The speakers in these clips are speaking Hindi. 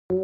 पुल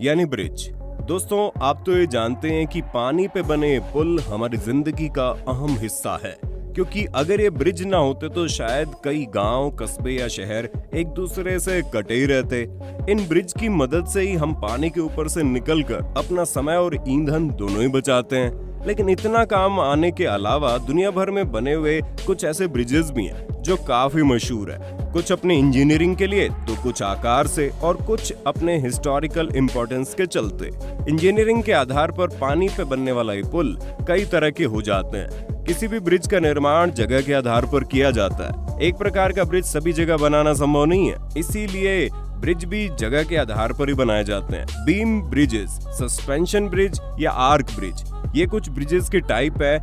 यानी ब्रिज। दोस्तों, आप तो ये जानते हैं कि पानी पे बने पुल हमारी जिंदगी का अहम हिस्सा है, क्योंकि अगर ये ब्रिज ना होते तो शायद कई गांव, कस्बे या शहर एक दूसरे से कटे ही रहते। इन ब्रिज की मदद से ही हम पानी के ऊपर से निकलकर अपना समय और ईंधन दोनों ही बचाते हैं। लेकिन इतना काम आने के अलावा दुनिया भर में बने हुए कुछ ऐसे ब्रिजेस भी हैं जो काफी मशहूर है, कुछ अपने इंजीनियरिंग के लिए तो कुछ आकार से और कुछ अपने हिस्टोरिकल इम्पोर्टेंस के चलते। इंजीनियरिंग के आधार पर पानी पे बनने वाला ये पुल कई तरह के हो जाते हैं। किसी भी ब्रिज का निर्माण जगह के आधार पर किया जाता है। एक प्रकार का ब्रिज सभी जगह बनाना संभव नहीं है, इसीलिए ब्रिज भी जगह के आधार पर ही बनाए जाते हैं। बीम ब्रिजेस, सस्पेंशन ब्रिज या आर्क ब्रिज, ये कुछ ब्रिजेस के टाइप है।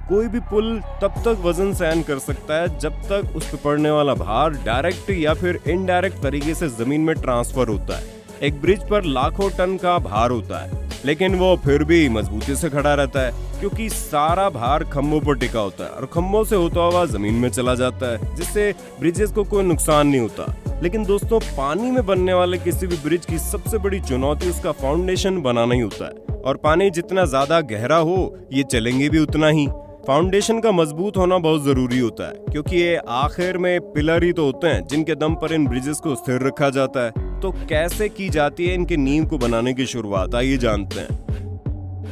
कोई भी पुल तब तक वजन सहन कर सकता है जब तक उस पर पड़ने वाला भार डायरेक्ट या फिर इनडायरेक्ट तरीके से जमीन में ट्रांसफर होता है। एक ब्रिज पर लाखों टन का भार होता है, लेकिन वो फिर भी मजबूती से खड़ा रहता है, क्योंकि सारा भार खम्भों पर टिका होता है और खम्भों से होता हुआ जमीन में चला जाता है, जिससे ब्रिजेस को कोई नुकसान नहीं होता। लेकिन दोस्तों, पानी में बनने वाले किसी भी ब्रिज की सबसे बड़ी चुनौती उसका फाउंडेशन बनाना ही होता है, और पानी जितना ज्यादा गहरा हो ये चलेंगे भी उतना ही। फाउंडेशन का मजबूत होना बहुत जरूरी होता है, क्योंकि ये आखिर में पिलर ही तो होते हैं जिनके दम पर इन ब्रिजेस को स्थिर रखा जाता है। तो कैसे की जाती है इनके नींव को बनाने की शुरुआत, आइए जानते हैं।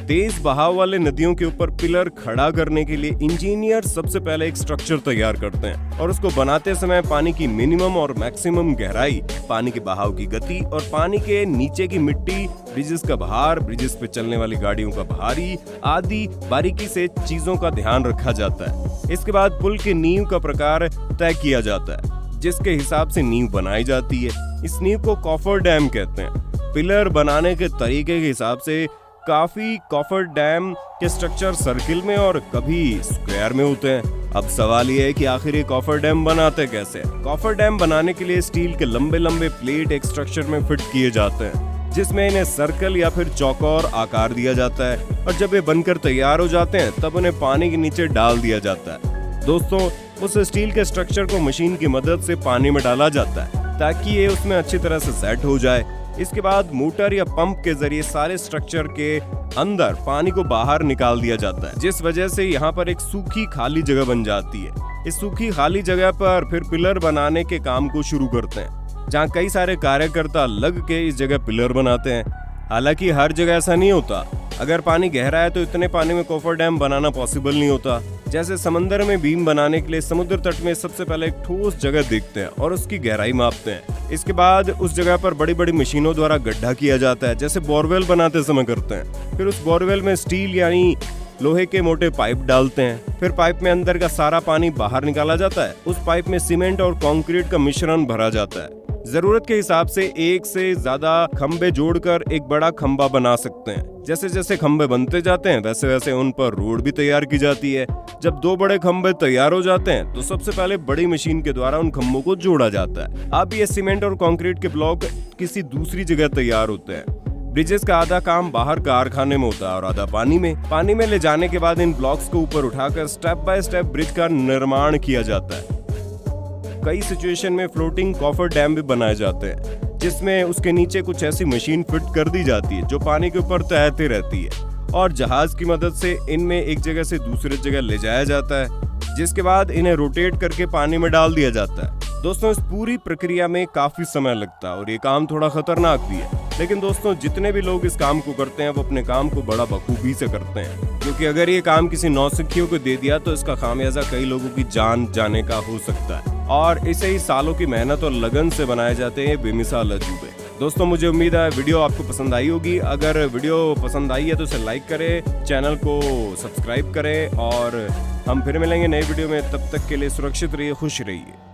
तेज बहाव वाले नदियों के ऊपर पिलर खड़ा करने के लिए इंजीनियर सबसे पहले एक स्ट्रक्चर तैयार करते हैं, और उसको बनाते समय पानी की मिनिमम और मैक्सिमम गहराई, पानी के बहाव की गति और पानी के नीचे की मिट्टी, ब्रिजेस का भार, ब्रिजेस पे चलने वाली गाड़ियों का भारी आदि बारीकी से चीजों का ध्यान रखा जाता है। इसके बाद पुल के नींव का प्रकार तय किया जाता है, जिसके हिसाब से नींव बनाई जाती है। इस नींव को कॉफर डैम कहते हैं। पिलर बनाने के तरीके के हिसाब से काफी कॉफर डैम के स्ट्रक्चर सर्किल में और कभी स्क्वायर में होते हैं। अब सवाल ये है कि आखिर ये कॉफर डैम बनाते कैसे? कॉफर डैम बनाने के लिए स्टील के लंबे लंबे प्लेट एक स्ट्रक्चर में फिट किए जाते हैं, जिसमें इन्हें सर्कल या फिर चौकोर आकार दिया जाता है, और जब ये बनकर तैयार हो जाते हैं तब उन्हें पानी के नीचे डाल दिया जाता है। दोस्तों, उस स्टील के स्ट्रक्चर को मशीन की मदद से पानी में डाला जाता है ताकि ये उसमें अच्छी तरह से सेट हो जाए। इसके बाद मोटर या पंप के जरिए सारे स्ट्रक्चर के अंदर पानी को बाहर निकाल दिया जाता है, जिस वजह से यहाँ पर एक सूखी खाली जगह बन जाती है। इस सूखी खाली जगह पर फिर पिलर बनाने के काम को शुरू करते हैं, जहाँ कई सारे कार्यकर्ता लग के इस जगह पिलर बनाते हैं। हालांकि हर जगह ऐसा नहीं होता। अगर पानी गहरा है तो इतने पानी में कॉफर डैम बनाना पॉसिबल नहीं होता। जैसे समंदर में बीम बनाने के लिए समुद्र तट में सबसे पहले एक ठोस जगह देखते हैं और उसकी गहराई मापते हैं। इसके बाद उस जगह पर बड़ी बड़ी मशीनों द्वारा गड्ढा किया जाता है, जैसे बोरवेल बनाते समय करते हैं। फिर उस बोरवेल में स्टील यानी लोहे के मोटे पाइप डालते हैं। फिर पाइप में अंदर का सारा पानी बाहर निकाला जाता है। उस पाइप में सीमेंट और कंक्रीट का मिश्रण भरा जाता है। जरूरत के हिसाब से एक से ज्यादा खंबे जोड़कर एक बड़ा खंबा बना सकते हैं। जैसे जैसे खंबे बनते जाते हैं वैसे वैसे उन पर रोड भी तैयार की जाती है। जब 2 बड़े खंबे तैयार हो जाते हैं तो सबसे पहले बड़ी मशीन के द्वारा उन खंबों को जोड़ा जाता है। अब ये सीमेंट और कंक्रीट के ब्लॉक किसी दूसरी जगह तैयार होते हैं। ब्रिजेस का आधा काम बाहर कारखाने में होता है और आधा पानी में ले जाने के बाद इन ब्लॉक्स को ऊपर उठाकर स्टेप बाय स्टेप ब्रिज का निर्माण किया जाता है। कई सिचुएशन में फ्लोटिंग कॉफर डैम भी बनाए जाते हैं, जिसमें उसके नीचे कुछ ऐसी मशीन फिट कर दी जाती है जो पानी के ऊपर तैरती रहती है, और जहाज की मदद से इनमें एक जगह से दूसरी जगह ले जाया जाता है, जिसके बाद इन्हें रोटेट करके पानी में डाल दिया जाता है। दोस्तों, इस पूरी प्रक्रिया में काफी समय लगता है और ये काम थोड़ा खतरनाक भी है। लेकिन दोस्तों, जितने भी लोग इस काम को करते हैं वो अपने काम को बड़ा बखूबी से करते हैं, क्योंकि अगर ये काम किसी नौसिखियों को दे दिया तो इसका खामियाजा कई लोगों की जान जाने का हो सकता है, और इसे ही सालों की मेहनत और लगन से बनाए जाते हैं बेमिसाल अजूबे। दोस्तों, मुझे उम्मीद है वीडियो आपको पसंद आई होगी। अगर वीडियो पसंद आई है तो इसे लाइक करें, चैनल को सब्सक्राइब करें, और हम फिर मिलेंगे नई वीडियो में। तब तक के लिए सुरक्षित रहिए, खुश रहिए।